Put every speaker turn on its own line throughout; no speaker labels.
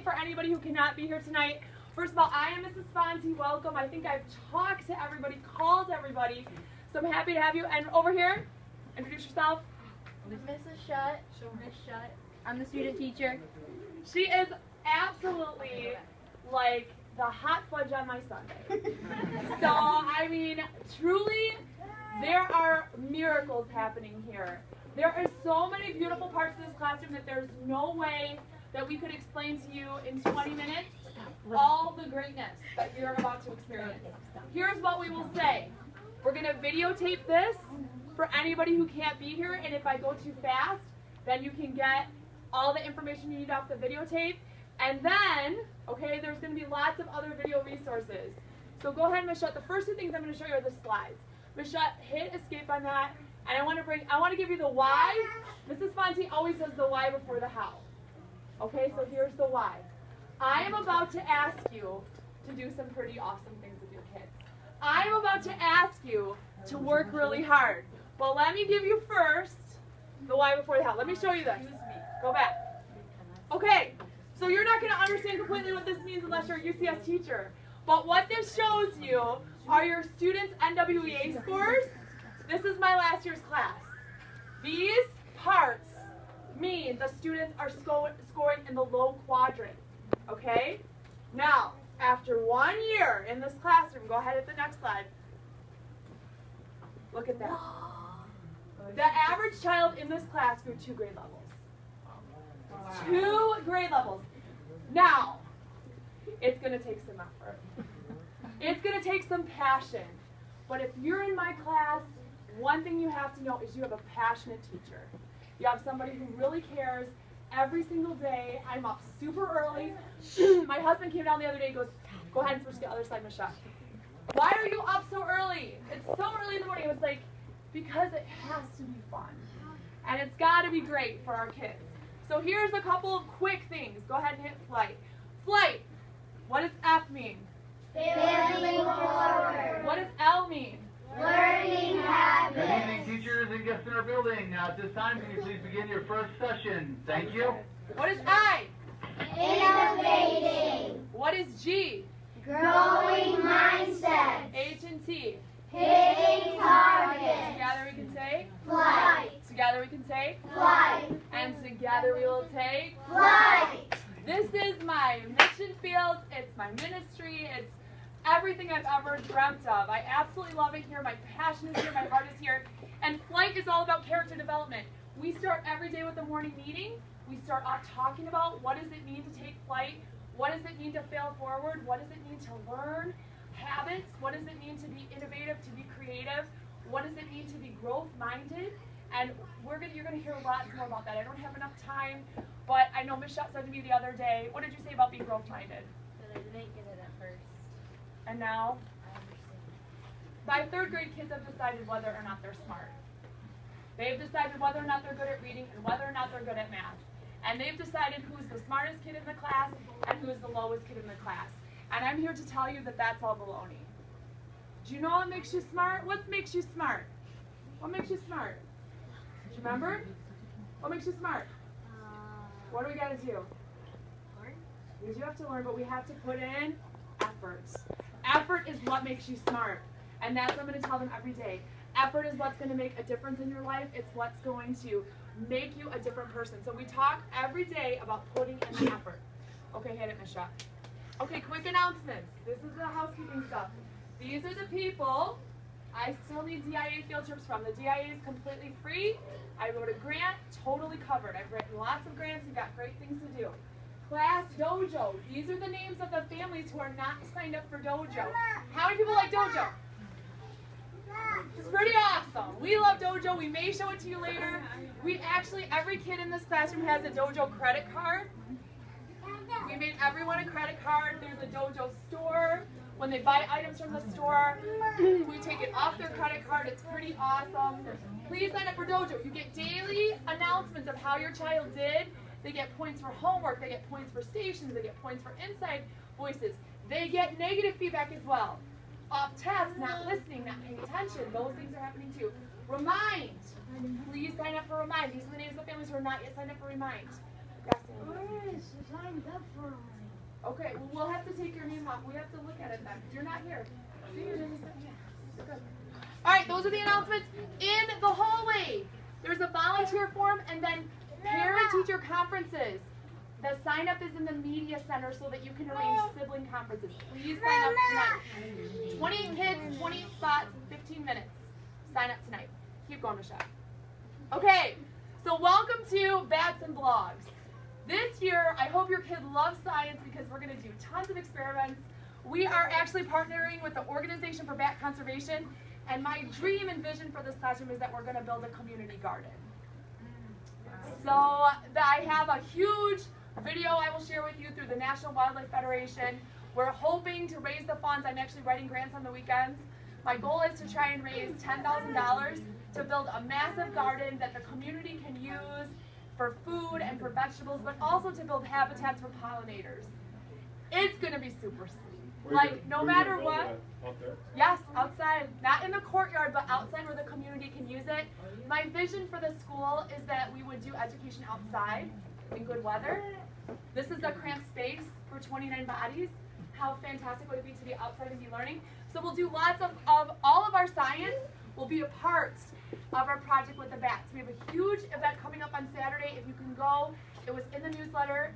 for anybody who cannot be here tonight. First of all, I am Mrs. Fante. Welcome. I think I've talked to everybody, called everybody, so I'm happy to have you. And over here, introduce yourself.
Mrs. Shutt. Miss Shutt. I'm the student teacher.
She is absolutely like the hot fudge on my Sunday. So, I mean, truly, there are miracles happening here. There are so many beautiful parts of this classroom that there's no way that we could explain to you in 20 minutes all the greatness that you're about to experience. Here's what we will say. We're going to videotape this for anybody who can't be here, and if I go too fast, then you can get all the information you need off the videotape. And then, okay, there's going to be lots of other video resources. So go ahead, Miss Shutt. The first two things I'm going to show you are the slides. Miss Shutt, hit escape on that. And I want to give you the why. Mrs. Fante always does the why before the how. Okay, so here's the why. I am about to ask you to do some pretty awesome things with your kids. I am about to ask you to work really hard. But let me give you first the why before the how. Let me show you this. Go back. Okay, so you're not going to understand completely what this means unless you're a UCS teacher. But what this shows you are your students' NWEA scores. This is my last year's class. These parts mean the students are scoring in the low quadrant. Okay? Now, after 1 year in this classroom, go ahead at the next slide. Look at that. The average child in this class grew 2 grade levels. 2 grade levels. Now, it's going to take some effort. It's going to take some passion. But if you're in my class, one thing you have to know is you have a passionate teacher. You have somebody who really cares every single day. I'm up super early. My husband came down the other day and goes, go ahead and switch to the other side, Miss Shutt. Why are you up so early? It's so early in the morning. It was like, because it has to be fun. And it's got to be great for our kids. So here's a couple of quick things. Go ahead and hit flight. Flight. What does F mean?
Failing forward.
What does L mean?
Learning habits.
Good evening, teachers and guests in our building. At this time, can you please begin your first session? Thank you.
What is I?
Innovating.
What is G?
Growing mindset.
H and T.
Hitting targets.
Together we can say
Flight.
Together we can say
Flight.
and together we will take
Flight.
This is my mission field. It's my ministry. It's everything I've ever dreamt of. I absolutely love it here. My passion is here. My heart is here. And flight is all about character development. We start every day with a morning meeting. We start off talking about what does it mean to take flight? What does it mean to fail forward? What does it mean to learn habits? What does it mean to be innovative, to be creative? What does it mean to be growth-minded? And you're going to hear lots more about that. I don't have enough time, but I know Miss Shutt said to me the other day, what did you say about being growth-minded?
That I didn't get it at first.
And now?
I understand.
By 3rd grade, kids have decided whether or not they're smart. They've decided whether or not they're good at reading and whether or not they're good at math. And they've decided who's the smartest kid in the class and who's the lowest kid in the class. And I'm here to tell you that that's all baloney. Do you know what makes you smart? What makes you smart? What makes you smart? Do you remember? What makes you smart? What do we got to do?
Learn?
Because you have to learn, but we have to put in effort. Effort is what makes you smart. And that's what I'm going to tell them every day. Effort is what's going to make a difference in your life. It's what's going to make you a different person. So we talk every day about putting in the effort. Okay, hit it, Miss Shutt. Okay, quick announcements. This is the housekeeping stuff. These are the people I still need DIA field trips from. The DIA is completely free. I wrote a grant, totally covered. I've written lots of grants. We've got great things to do. Class Dojo. These are the names of the families who are not signed up for Dojo. How many people like Dojo? It's pretty awesome. We love Dojo. We may show it to you later. We actually, every kid in this classroom has a Dojo credit card. We made everyone a credit card. There's a Dojo store. When they buy items from the store, we take it off their credit card. It's pretty awesome. Please sign up for Dojo. You get daily announcements of how your child did. They get points for homework. They get points for stations. They get points for inside voices. They get negative feedback as well. Off task, not listening, not paying attention. Those things are happening too. Remind. Please sign up for Remind. These are the names of the families who are not yet signed up for Remind. Yes, Andy. Okay, well, we'll have to take your name off. We have to look at it then, because you're not here. See, you're good. All right, those are the announcements. In the hallway, there's a volunteer form, and then parent-teacher conferences. The sign-up is in the media center so that you can arrange sibling conferences. Please sign up tonight. 28 kids, 28 spots, 15 minutes. Sign up tonight. Keep going, Michelle. Okay, so welcome to Bats and Blogs. This year, I hope your kid loves science because we're going to do tons of experiments. We are actually partnering with the Organization for Bat Conservation, and my dream and vision for this classroom is that we're going to build a community garden. So I have a huge video I will share with you through the National Wildlife Federation. We're hoping to raise the funds. I'm actually writing grants on the weekends. My goal is to try and raise $10,000 to build a massive garden that the community can use for food and for vegetables, but also to build habitats for pollinators. It's going to be super sweet. Like, no matter what.
Out there?
Yes, outside. Not in the courtyard, but outside where the community can use it. My vision for the school is that we would do education outside in good weather. This is a cramped space for 29 bodies. How fantastic would it be to be outside and be learning? So we'll do lots of all of our science will be a part of our project with the bats. We have a huge event coming up on Saturday. If you can go, it was in the newsletter.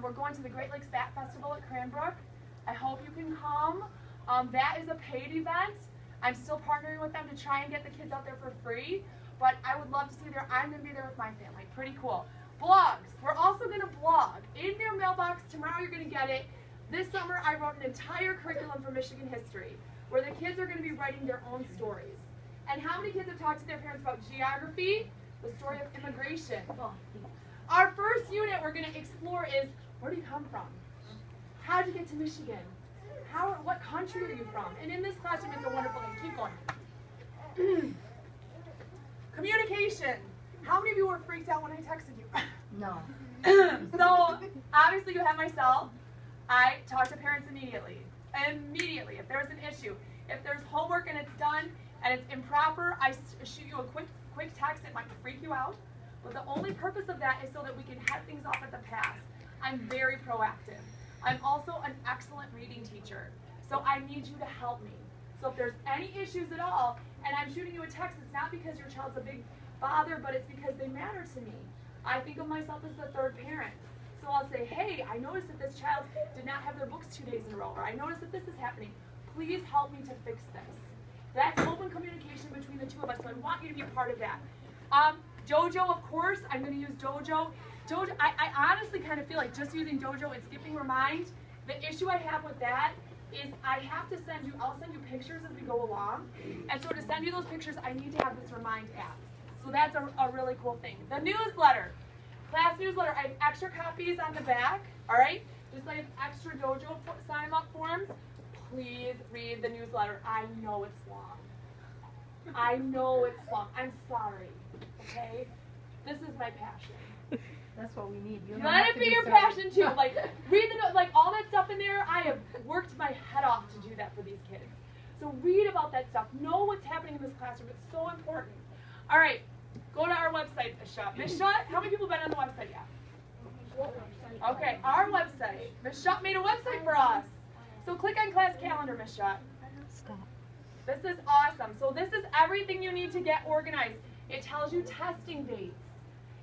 We're going to the Great Lakes Bat Festival at Cranbrook. I hope you can come. That is a paid event. I'm still partnering with them to try and get the kids out there for free, but I would love to see you there. I'm going to be there with my family. Pretty cool. Blogs. We're also going to blog. In your mailbox, tomorrow you're going to get it. This summer I wrote an entire curriculum for Michigan history where the kids are going to be writing their own stories. And how many kids have talked to their parents about geography, the story of immigration? Our first unit we're going to explore is, where do you come from? How did you get to Michigan? What country are you from? And in this classroom, it's a wonderful thing. Keep going. Communication. How many of you were freaked out when I texted you?
No.
So, obviously you have my cell. I talk to parents immediately. Immediately, if there's an issue. If there's homework and it's done and it's improper, I shoot you a quick text. It might freak you out. But the only purpose of that is so that we can head things off at the pass. I'm very proactive. I'm also an excellent reading teacher. So I need you to help me. So if there's any issues at all, and I'm shooting you a text, it's not because your child's a big bother, but it's because they matter to me. I think of myself as the third parent. So I'll say, hey, I noticed that this child did not have their books 2 days in a row, or I noticed that this is happening. Please help me to fix this. That's open communication between the two of us, so I want you to be a part of that. Dojo, of course, I'm going to use Dojo. Dojo, I honestly kind of feel like just using Dojo and skipping Remind. The issue I have with that is I have to send you, I'll send you pictures as we go along. And so to send you those pictures, I need to have this Remind app. So that's a really cool thing. The newsletter, class newsletter, I have extra copies on the back, all right? Just like extra Dojo sign-up forms. Please read the newsletter. I know it's long. I know it's long. I'm sorry, okay? This is my passion.
That's what we need. You
Let it be your passion too. Like read the like all that stuff in there. I have worked my head off to do that for these kids. So read about that stuff. Know what's happening in this classroom. It's so important. All right, go to our website, Miss Shutt. Miss Shutt, how many people have been on the website yet? Okay, our website. Miss Shutt made a website for us. So click on class calendar, Miss Shutt. This is awesome. So this is everything you need to get organized. It tells you testing dates.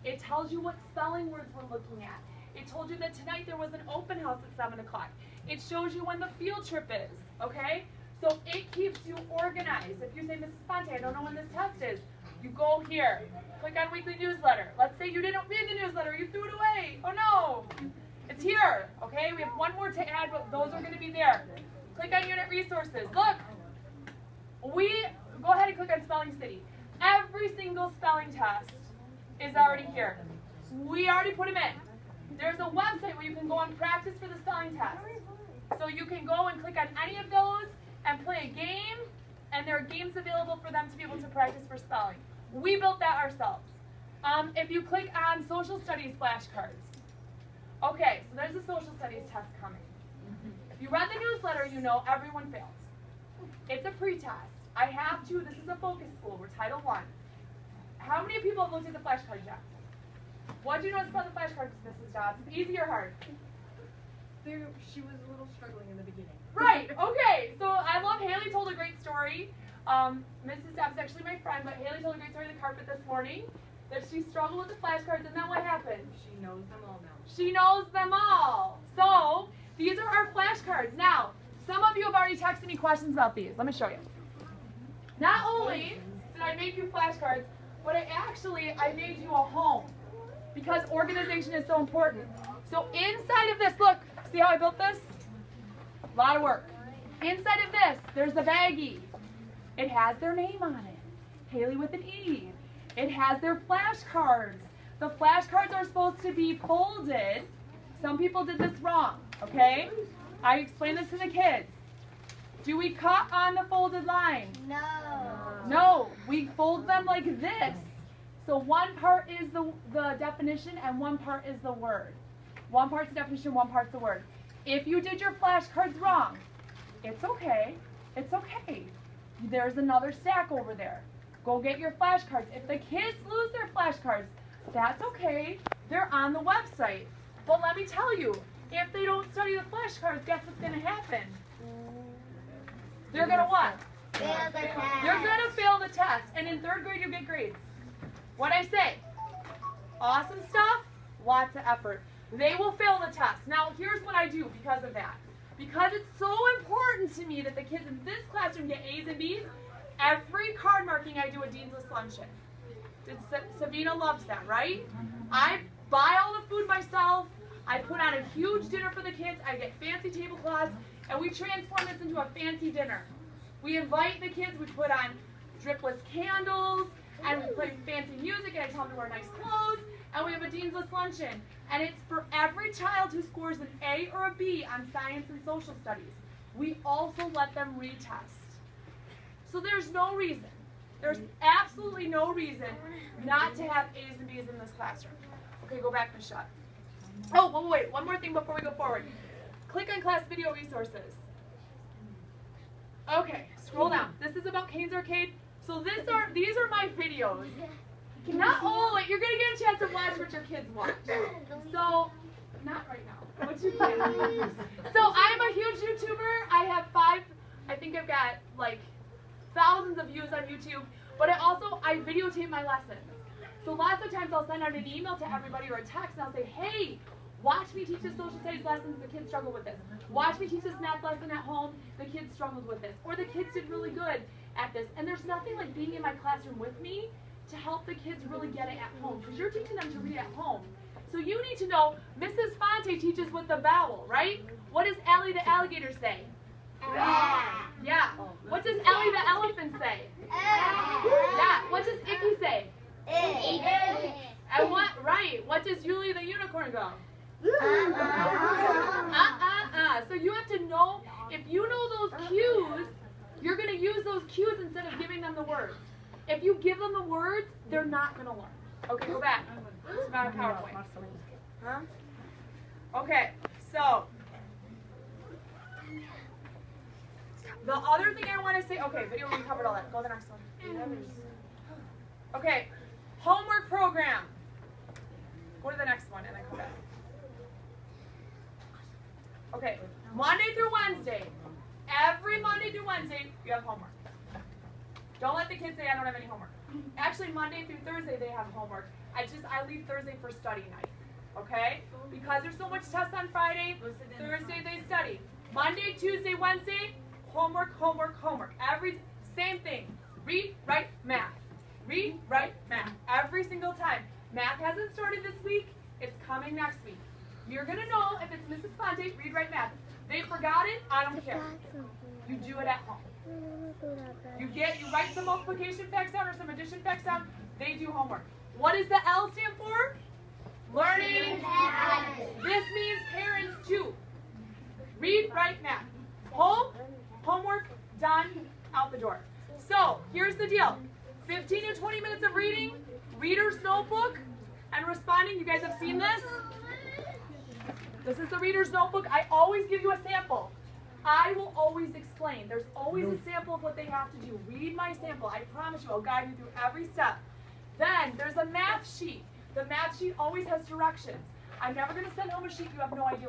It tells you what spelling words we're looking at. It told you that tonight there was an open house at 7 o'clock. It shows you when the field trip is, okay? So it keeps you organized. If you say, Mrs. Fante, I don't know when this test is, you go here. Click on weekly newsletter. Let's say you didn't read the newsletter, you threw it away. Oh no, it's here, okay? We have one more to add, but those are gonna be there. Click on unit resources. Look, go ahead and click on Spelling City. Every single spelling test is already here. We already put them in. There's a website where you can go and practice for the spelling test. So you can go and click on any of those and play a game, and there are games available for them to be able to practice for spelling. We built that ourselves. If you click on social studies flashcards, okay, so there's a social studies test coming. If you read the newsletter, you know everyone failed. It's a pre-test. I have to, this is a focus school, we're Title I. How many people have looked at the flashcards yet? What do you notice about the flashcards, Mrs. Dobbs? Easy or hard?
She was a little struggling in the beginning.
Right, okay. So I love Haley told a great story. Mrs. Depp's actually my friend, but Haley told a great story on the carpet this morning that she struggled with the flashcards, and then what happened?
She knows them all now.
She knows them all. So these are our flashcards. Now, some of you have already texted me questions about these. Let me show you. Not only did I make you flashcards, but I made you a home because organization is so important. So inside of this, look, see how I built this? A lot of work. Inside of this, there's the baggie. It has their name on it. Haley with an E. It has their flashcards. The flashcards are supposed to be folded. Some people did this wrong, okay? I explained this to the kids. Do we cut on the folded line?
No.
No, we fold them like this. So one part is the definition and one part is the word. One part's the definition, one part's the word. If you did your flashcards wrong, it's okay. It's okay. There's another stack over there. Go get your flashcards. If the kids lose their flashcards, that's okay. They're on the website. But let me tell you, if they don't study the flashcards, guess what's going to happen? They're going to what?
Fail the test.
You're going to fail the test. And in 3rd grade, you get grades. What'd I say? Awesome stuff, lots of effort. They will fail the test. Now, here's what I do because of that. Because it's so important to me that the kids in this classroom get A's and B's, every card marking I do a Dean's List luncheon. Sabina loves that, right? I buy all the food myself. I put on a huge dinner for the kids. I get fancy tablecloths, and we transform this into a fancy dinner. We invite the kids. We put on dripless candles, and we play fancy music, and I tell them to wear nice clothes, and we have a Dean's List luncheon. And it's for every child who scores an A or a B on science and social studies. We also let them retest. So there's no reason, there's absolutely no reason not to have A's and B's in this classroom. Okay, go back and shut. Oh, wait, one more thing before we go forward. Click on class video resources. Okay, scroll down. This is about Kane's Arcade. So these are my videos. Not only, you're going to get a chance to watch what your kids watch. So, not right now. What you plan? So I'm a huge YouTuber. I have I think I've got like thousands of views on YouTube. But I videotape my lessons. So lots of times I'll send out an email to everybody or a text and I'll say, hey, watch me teach this social studies lessons, the kids struggle with this. Watch me teach this math lesson at home, the kids struggled with this. Or the kids did really good at this. And there's nothing like being in my classroom with me to help the kids really get it at home, because you're teaching them to read at home. So you need to know, Mrs. Fante teaches with the vowel, right? What does Ellie the alligator say? Yeah. What does Ellie the elephant say? Yeah. What does Icky say? And what does Yuli the unicorn go? So you have to know, if you know those cues, you're going to use those cues instead of giving them the words. If you give them the words, they're not going to learn. Okay, go back. It's about a PowerPoint. Huh? Okay, so the other thing I want to say, okay, video, we covered all that. Go to the next one. Okay, homework program. Go to the next one and then come back. Okay, Monday through Wednesday. Every Monday through Wednesday, you have homework. Don't let the kids say I don't have any homework. Actually, Monday through Thursday, they have homework. I leave Thursday for study night, okay? Because there's so much tests on Friday, Thursday they study. Monday, Tuesday, Wednesday, homework, homework, homework. Same thing. Read, write, math. Read, write, math. Every single time. Math hasn't started this week. It's coming next week. You're going to know if it's Mrs. Fante, read, write, math. They forgot it, I don't care. You do it at home. You write some multiplication facts down or some addition facts down, they do homework. What does the L stand for? Learning habits. This means parents too. Read, write, math. Home, homework, done, out the door. So, here's the deal. 15 to 20 minutes of reading, reader's notebook, and responding. You guys have seen this? This is the reader's notebook. I always give you a sample. I will always explain. There's always a sample of what they have to do. Read my sample. I promise you, I'll guide you through every step. Then there's a math sheet. The math sheet always has directions. I'm never going to send home a sheet you have no idea